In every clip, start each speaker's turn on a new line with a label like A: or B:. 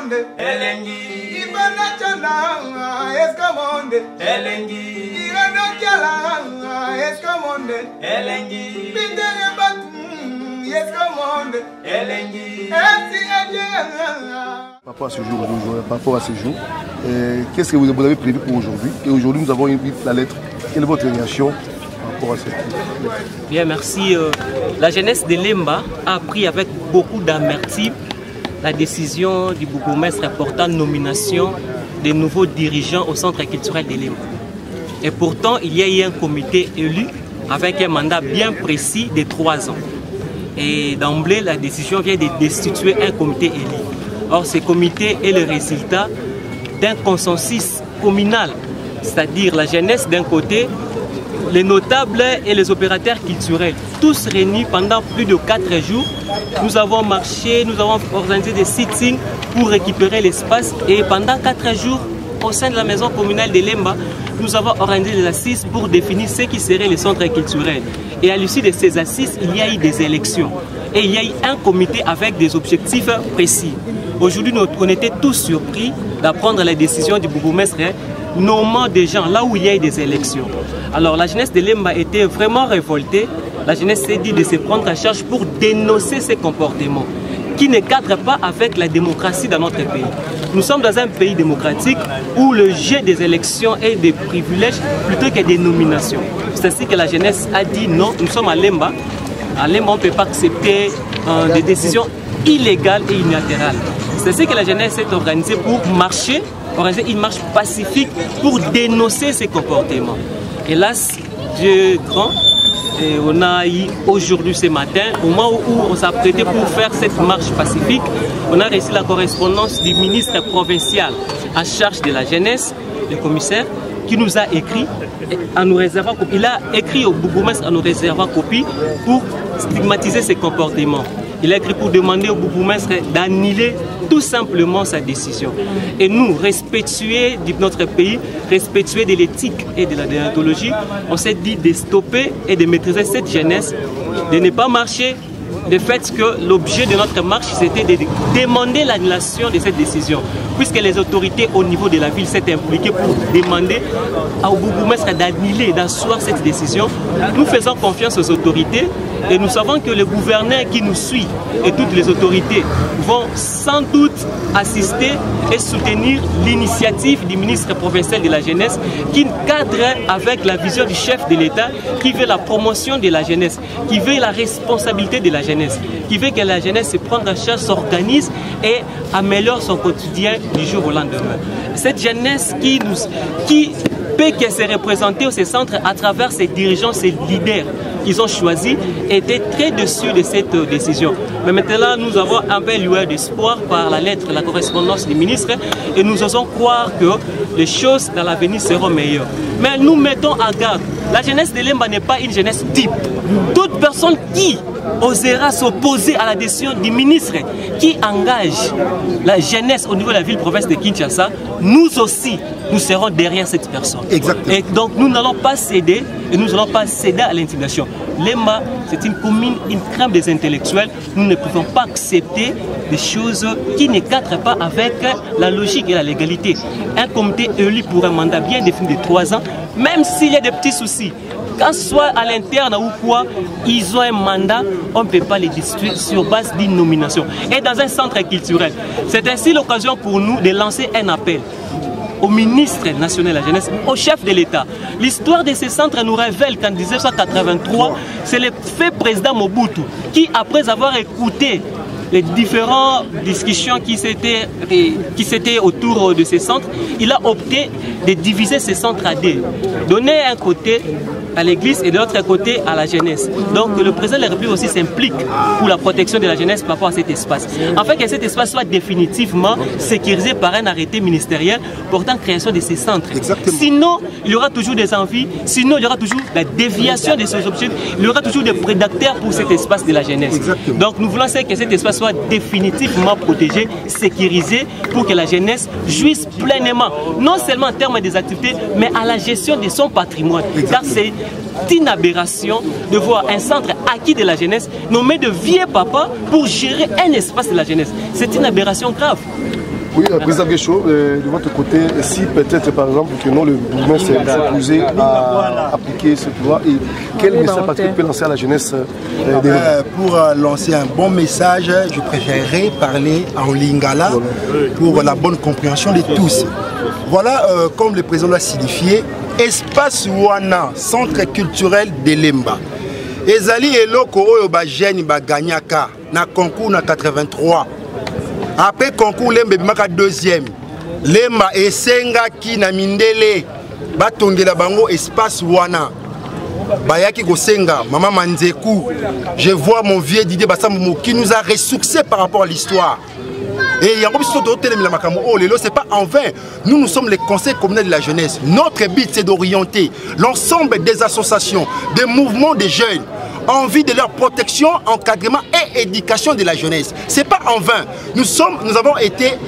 A: monde, Elengi. Ibana Chala, Escamonde, Elengi. Irano Chala, Escamonde, Elengi. Bindere Batum, Escamonde, Elengi.
B: Par rapport à ce jour, qu'est-ce que vous avez prévu pour aujourd'hui? Et aujourd'hui, nous avons eu la lettre. Quelle est votre réaction par rapport à cette lettre?
C: Bien, merci. La jeunesse de Lemba a pris avec beaucoup d'amertume la décision du bourgmestre portant nomination des nouveaux dirigeants au centre culturel de Lemba. Et pourtant, il y a eu un comité élu avec un mandat bien précis de 3 ans. Et d'emblée, la décision vient de destituer un comité élu. Or, ce comité est le résultat d'un consensus communal, c'est-à-dire la jeunesse d'un côté, les notables et les opérateurs culturels, tous réunis pendant plus de 4 jours. Nous avons marché, nous avons organisé des sit-ins pour récupérer l'espace et pendant 4 jours, au sein de la maison communale de Lemba, nous avons organisé des assises pour définir ce qui serait le centre culturel. Et à l'issue de ces assises, il y a eu des élections. Et il y a eu un comité avec des objectifs précis. Aujourd'hui, on était tous surpris d'apprendre la décision du bourgmestre nommant des gens là où il y a eu des élections. Alors la jeunesse de Lemba était vraiment révoltée. La jeunesse s'est dit de se prendre en charge pour dénoncer ces comportements qui ne cadrent pas avec la démocratie dans notre pays. Nous sommes dans un pays démocratique où le jeu des élections est des privilèges plutôt que des nominations. C'est ainsi que la jeunesse a dit non, nous sommes à Lemba. À Lemba, on ne peut pas accepter des décisions illégales et unilatérales. C'est ainsi que la jeunesse s'est organisée pour marcher, organiser une marche pacifique pour dénoncer ces comportements. Hélas, Dieu grand, et on a eu aujourd'hui ce matin, au moment où on s'apprêtait pour faire cette marche pacifique, on a reçu la correspondance du ministre provincial en charge de la jeunesse, le commissaire, qui nous a écrit en nous réservant copie. Il a écrit au bourgmestre en nous réservant copie pour stigmatiser ces comportements. Il a écrit pour demander au bourgmestre d'annuler tout simplement sa décision. Et nous, respectueux de notre pays, respectueux de l'éthique et de la déontologie, on s'est dit de stopper et de maîtriser cette jeunesse, de ne pas marcher. Le fait que l'objet de notre marche, c'était de demander l'annulation de cette décision, puisque les autorités au niveau de la ville s'étaient impliquées pour demander au bourgmestre d'annuler, d'asseoir cette décision. Nous faisons confiance aux autorités et nous savons que le gouverneur qui nous suit et toutes les autorités vont sans doute assister et soutenir l'initiative du ministre provincial de la jeunesse qui cadre avec la vision du chef de l'État qui veut la promotion de la jeunesse, qui veut la responsabilité de la jeunesse, qui veut que la jeunesse se prenne en charge, s'organise et améliore son quotidien du jour au lendemain. Cette jeunesse qui peut que se représenter au centre à travers ses dirigeants, ses leaders qu'ils ont choisis, étaient très déçus de cette décision. Mais maintenant, nous avons un bel lueur d'espoir par la lettre, la correspondance du ministre, et nous osons croire que les choses dans l'avenir seront meilleures. Mais nous mettons en garde, la jeunesse de Lemba n'est pas une jeunesse type. Toute personne qui osera s'opposer à la décision du ministre qui engage la jeunesse au niveau de la ville-province de Kinshasa, nous aussi, nous serons derrière cette personne.
B: Exactement.
C: Et donc nous n'allons pas céder et nous n'allons pas céder à l'intimidation. Lemba, c'est une commune, une crème des intellectuels. Nous ne pouvons pas accepter des choses qui ne cadrent pas avec la logique et la légalité. Un comité élu pour un mandat bien défini de 3 ans, même s'il y a des petits soucis, quand soit à l'interne ou quoi, ils ont un mandat, on ne peut pas les destituer sur base d'une nomination. Et dans un centre culturel, c'est ainsi l'occasion pour nous de lancer un appel au ministre national de la jeunesse, au chef de l'État. L'histoire de ce centre nous révèle qu'en 1983, c'est le fait président Mobutu qui, après avoir écouté les différentes discussions qui s'étaient autour de ces centres, il a opté de diviser ces centres à deux. Donner un côté à l'église et de l'autre côté à la jeunesse. Donc le président de la République aussi s'implique pour la protection de la jeunesse par rapport à cet espace. Afin que cet espace soit définitivement sécurisé par un arrêté ministériel portant création de ces centres.
B: Exactement.
C: Sinon, il y aura toujours des envies, sinon il y aura toujours la déviation de ces objets, il y aura toujours des prédateurs pour cet espace de la jeunesse.
B: Exactement.
C: Donc nous voulons que cet espace soit définitivement protégé, sécurisé pour que la jeunesse jouisse pleinement, non seulement en termes des activités, mais à la gestion de son patrimoine. Car c'est une aberration de voir un centre acquis de la jeunesse nommé de vieux papas pour gérer un espace de la jeunesse. C'est une aberration grave.
B: Oui, président Guécho, de votre côté, si peut-être par exemple que non, le gouvernement s'est opposé à appliquer cette loi, et quel message Patrick peut lancer à la jeunesse des
D: Pour lancer un bon message, je préférerais parler en lingala pour la bonne compréhension de tous. Voilà, comme le président l'a signifié, Espace Wana, centre culturel de Lemba. Ezali eloko oyo ba jeune ba gagnaka na concours na 83. Après concours Lemba bimaka deuxième. Lemba esenga ki na mindele batongela bango Espace Wana. Bayaki Kosenga, Maman Manzekou, je vois mon vieux Didier Bassamou qui nous a ressourcés par rapport à l'histoire. Et il y a c'est pas en vain. Nous sommes les conseils communaux de la jeunesse. Notre but, c'est d'orienter l'ensemble des associations, des mouvements des jeunes en vue de leur protection, encadrement et éducation de la jeunesse. C'est pas en vain. Nous avons été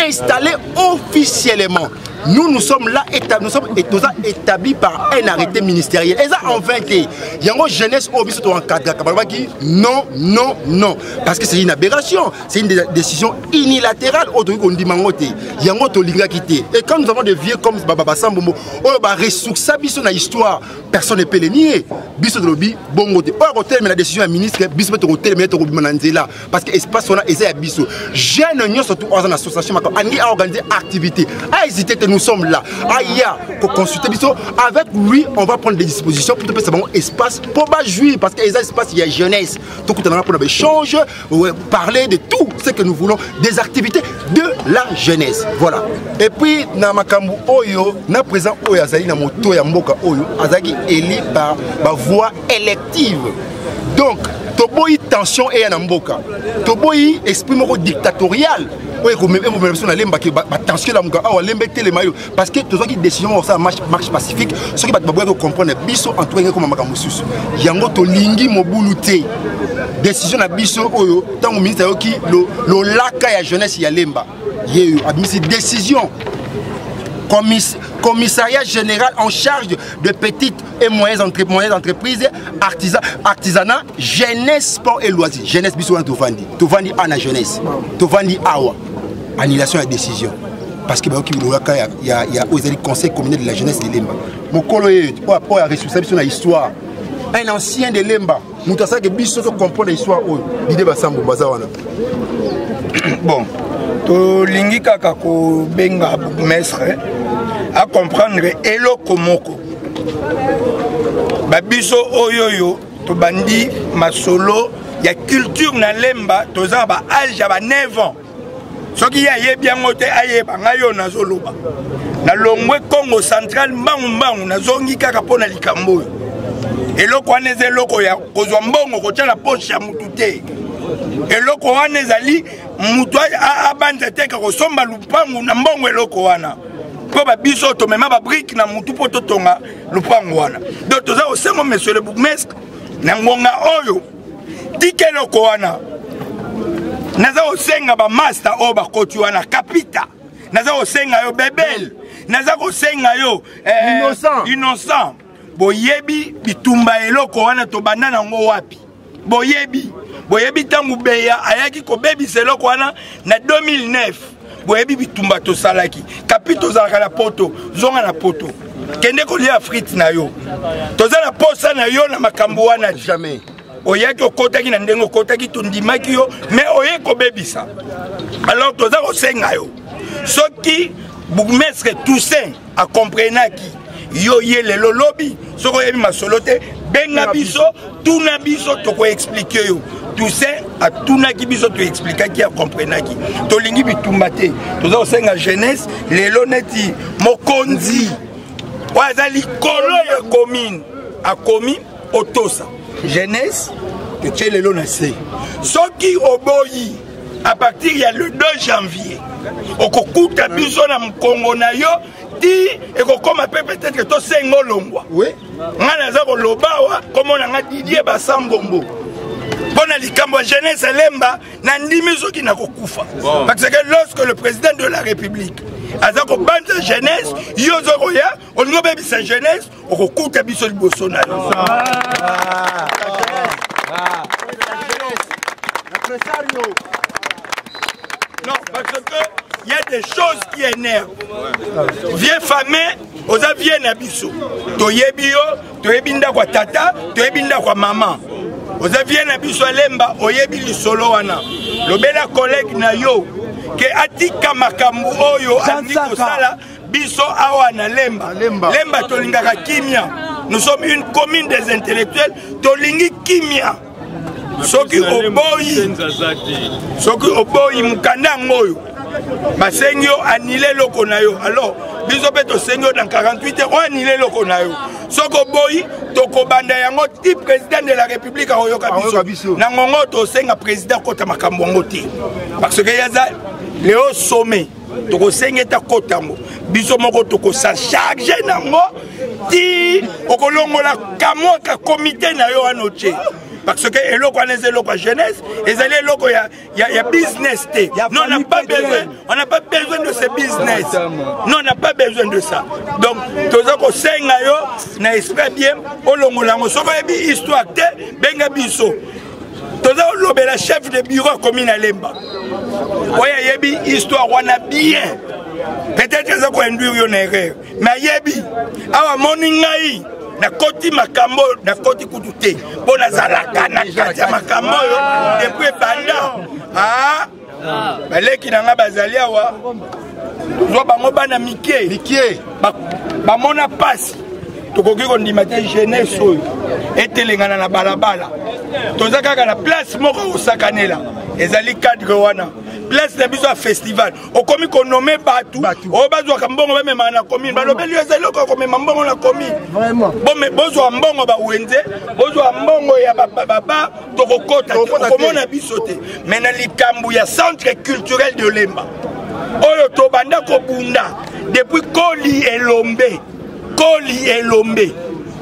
D: installés officiellement. Nous sommes là, nous sommes établis par un arrêté ministériel. Et ça, en 20 ans, il y a une jeunesse au biseau encadré. Non, non, non. Parce que c'est une aberration. C'est une décision unilatérale. Il y a et quand nous avons des vieux comme Baba Sambombo, on va ressourcer la histoire. Personne ne peut le nier. Biseau de lobby, bon côté. Mais la décision du ministre, biseau de l'hôtel, mais là. Parce que l'espace, on a essayé à biseau. Jeunes, nous surtout en association, on a organisé activité. Hésiter. Nous sommes là. Aya, pour consulter avec lui, on va prendre des dispositions pour que ce soit un espace pour jouer. Parce qu'il y a un espace, il y a jeunesse. Donc, on a pour échanger, parler de tout ce que nous voulons, des activités de la jeunesse. Voilà. Et puis, dans Makambu Oyo, na présent Oyo Azali, na moto ya mboka Oyo, Azali élu par voie élective. Donc, Toboyi tension et en mboka. Toboyi esprit dictatorial. Parce que tout ce qui décision ça marche pacifique, ce qui va comprendre biso en tout cas comme makamusus. Yango to lingi mobuluté. Décision na biso oyo tant au ministre qui le laka ya jeunesse ya lemba. Yeyo admis décision. Commissariat général en charge de petites et moyennes entreprises, artisanat, jeunesse, sport et loisirs. Jeunesse, bisous, Tovandi. Tovandi, Anna jeunesse. Tovandi, Awa. Annulation de la décision. Parce que il y a le conseil communal de la jeunesse de Lemba. Mon collègue, pour la responsabilité de l'histoire, un ancien de Lemba, nous avons que bisous comprendre l'histoire. L'idée va s'en
E: bon. To lingi kaka ko benga mestre à comprendre eloko moko babiso oyoyo to bandi masolo ya culture na Lemba toza ba âge ba 9 ans soki ya yebi ngote ayeba ngayo na zoloba na longwe Congo central mbangu na zongi kaka pona likambo eloko aneze eloko ya kozwa mbongo ko tala poche ya mutute eloko wana ezali mutu abanza teka kosomba lupangu na mbongo eloko wana po babiso to mema ba brique na mutu po totonga lupangu wana donc toza osengo monsieur le bourgmestre na ngonga oyo tike eloko wana naza osenga ba master o ba koti wana kapita naza osenga yo bebel naza osenga yo innocent boyebi bitumba eloko wana to banana ngo wapi boyebi tangu beya ayaki ko bebi seloko wana na 2009 boyebi bitumba to salaki kapito zalaka na poto zonga na poto kende ko lia frite na yo toza na posa na yo na makambo wana jamais oyaki okotaki na ndengo okotaki tondimaki yo mais oye ko bebisa alors toza ko senga yo soki bourgmestre Toussaint a comprenaki yo yelelo lobi soko yebi masolote benga biso tuna biso to ko expliquer yo Toussaint a tuna ki biso to expliquer ki a comprenaki to lingi bitumba te toza osenga jeunesse lelo neti mokonzi wazali kolo ya commune a komi otosa jeunesse que tu lelo na se soki oboyi à partir ya le 2 janvier okokuta biso na mkongo na yo ti ekokoma pe peut-être que to sengo longwa oui ngana za ko lobawa comme on a Didier Basambombo bona likambo jeunesse Lemba na ndimi soki na kokufa parce que lorsque le président de la République azako bande jeunesse yo zoko ya on ngo bebi sa jeunesse okokuta biso liboso na yo non parce que il y a des choses qui énervent. Vieux famé, aux aviens nabiso. Toyebio, toyebinda kwa tata, toyebinda kwa maman. Aux aviens nabiso lemba, oyebi li solo wana. Lobela collègue na yo, que atika makambu oyo andiko sala, biso awa na lemba. Lemba tolingaka kimia. Nous sommes une commune des intellectuels, tolingi kimia. Soki oboyi mukanda ngoyo. Basengyo annulé loko na yo. Alors, biso pe to sengyo dans 48 heures, on annulé loko na yo. Soko boyi toko banda yango ti président de la République a oyoka biso. Na ngongo to senga président kota makambo ngoti. Parce que yaza Léo Sommet toko senga ta kotambo. Biso moko toko sa charger nango ti okolongo la kamo ka comité na yo anoche. Parce que eloko anese eloko jeunesse, ezali eloko ya business te. Non, on n'a pas besoin de ce business. Non, on n'a pas besoin de ça. Donc, tozako senga yo na esprit bien olongo lango soko yebi histoire te benga biso. Tozako lobela chef de bureau commune à Lemba. Oya yebi histoire wana bien. Peut-être ezako induire yo na erreur. Mais yebi awa moningai na koti makambo na koti kutute bona zalaka na kati ya makambo yo depuis banda baleki nanga bazali awa zo bango bana mike bamona pasi tokoki kondima te jeunesse oyo etelengana na balabala toza kaka na place moko kosakanela ezali cadre wana place na biso ya festival okomi konome batu oyo bazwaka mbongo bamemaka na commune balobeli yo ezali loko komema mbongo na commune bozwa mbongo bawenze bozwa mbongo ya baba tokokota okomona biso te me na likambo ya centre culturel de Lemba oyo tobanda kobunda depuis Koli Elombe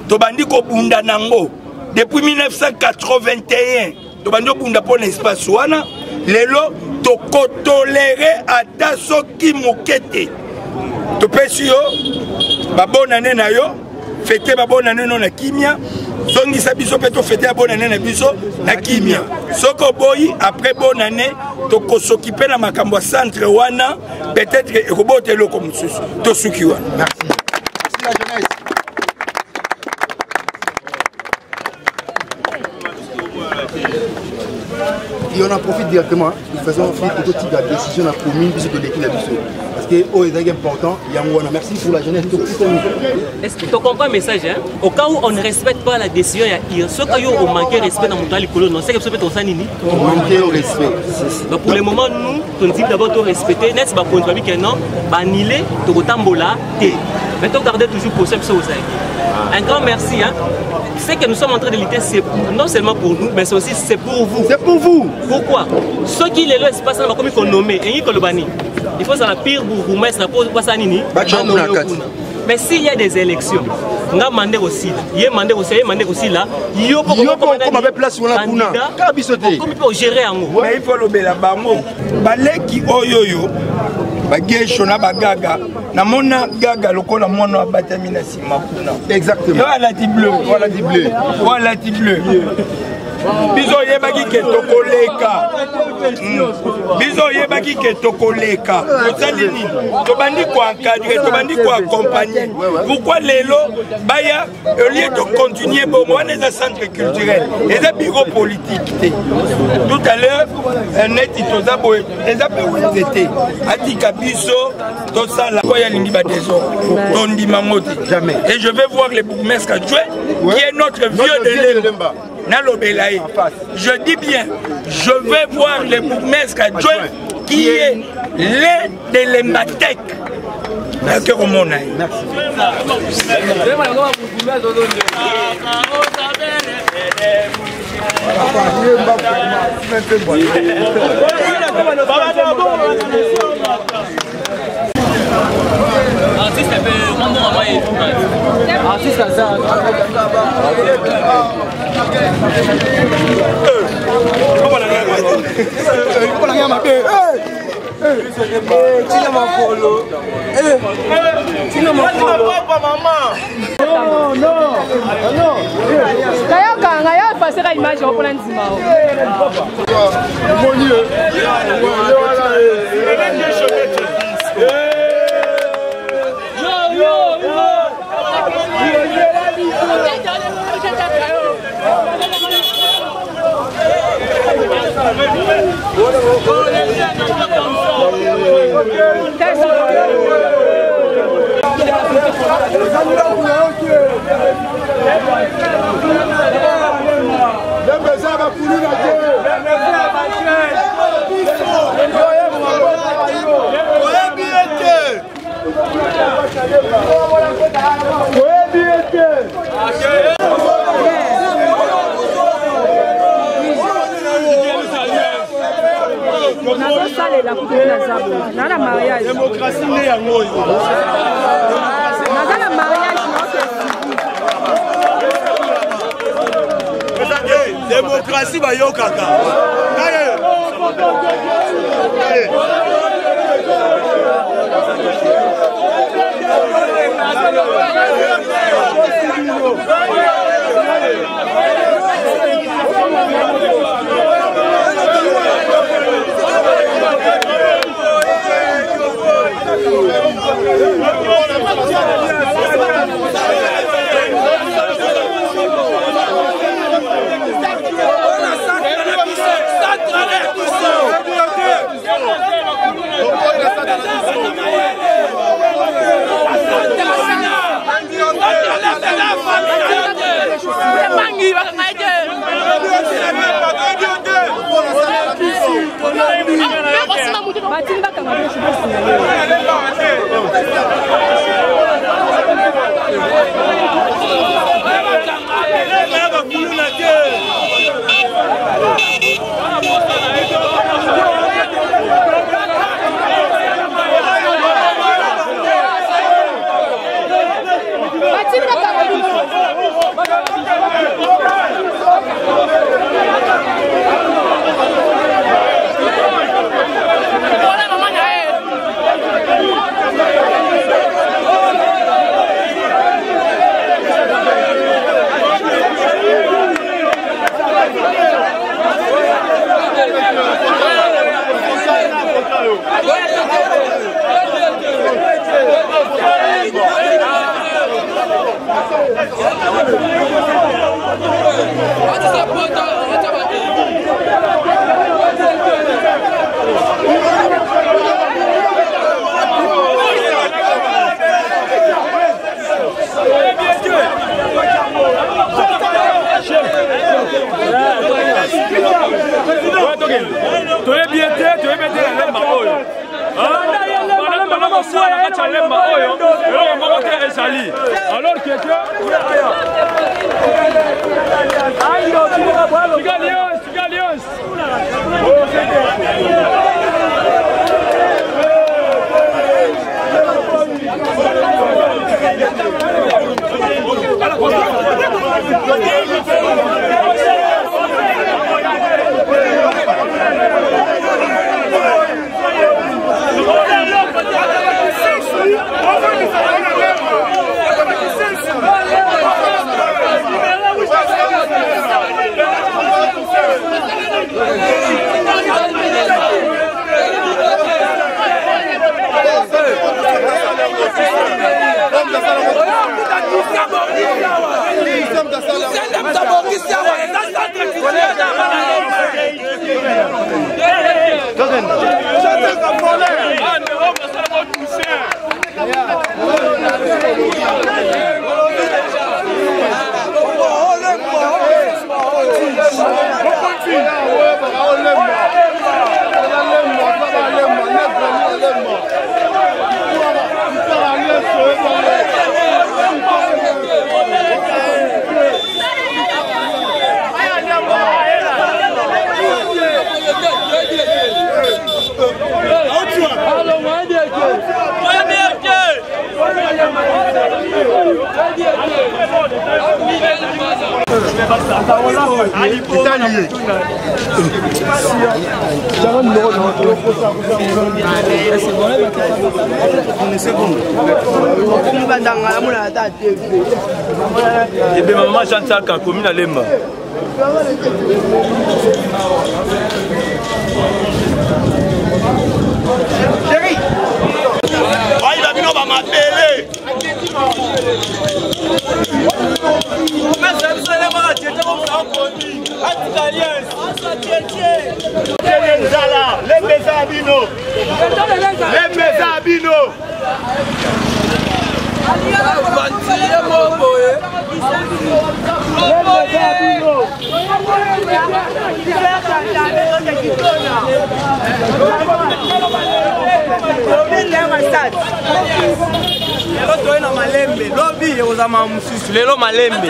E: tobandi kobunda nango depuis 1981 tobandi kobunda pour l'espace wana lelo tokotolere ata soki mokete topesi yo babonane na yo fete babonane no na kimia zongisa biso pe to fete babonane na biso na kimia soko boyi après bonane tokosokipe na makambo centre wana peut-être ekobote loko mususu tosuki wana. Merci la jeunesse.
D: Et on en profite directement, de toute façon, on fait tout type de décision dans la commune, puisque l'équipe est parce que c'est important, il y a un merci pour la jeunesse.
C: Est-ce que tu comprends le message? Au cas où on ne respecte pas la décision, il y a ceux qui ont manqué de respect dans mon temps, on sait que ce peut être on
D: manqué au respect.
C: Donc pour le moment, nous, on dit d'abord de respecter, n'est-ce pas pour nous que non, annuler, tout autant bola, mais tu garder toujours pour ça. Un grand merci. Ce que nous sommes en train de lutter, c'est non seulement pour nous, mais c'est aussi pour vous.
D: C'est pour vous.
C: Pourquoi? Ceux qui les laissent passer comme ils nommé, il faut que ça la pire pour vous mettre pour ça nini. Mais s'il y a des élections, on a demandé aussi là, il y a demandé aussi là, il y a
D: place où on a
E: gérer en haut. Mais il faut le bel bango. Baleki oyoyo. Bagesho na bagaga na mona gaga lokola mwana wa batamina sima kuna.
D: Exactement.
E: Voilà ti bleu, voilà ti bleu. Voilà ti bleu. Biso yebaki ke tokoleka. Biso yebaki ke tokoleka. Tozali nini? Tobandi ko encadrer, tobandi ko accompagner. Pourquoi lelo baya au lieu de continuer bon on est un centre culturel et un bureau politique. Tout à l'heure net tozabo les étaient atika biso to sala ko ya lingi ba désordre. Tondi mamote jamais. Et je vais voir le bourgmestre adjoint qui est notre vieux de Lemba. Je dis bien, je vais voir le bourgmestre adjoint qui est l'un de l'Embatec. Merci.
C: Artiste
A: non.
F: Démocratie va yo kaka.
G: Alors que et bien maman Chantal quand commune à Lemba.
E: Chérie, il va venir, on va m'appeler.
G: Lelo malembe.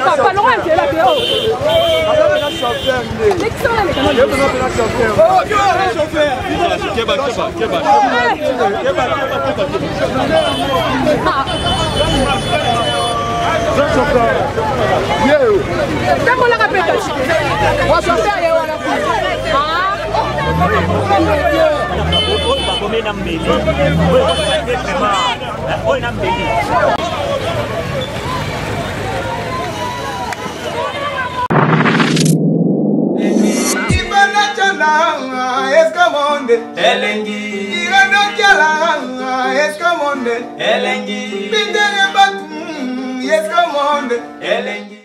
H: Papa, Laurent, tu es là, tu es haut.
A: Elengi, Irano Kiala, Escamonde, Elengi, Bindere Batum, Escamonde, Elengi.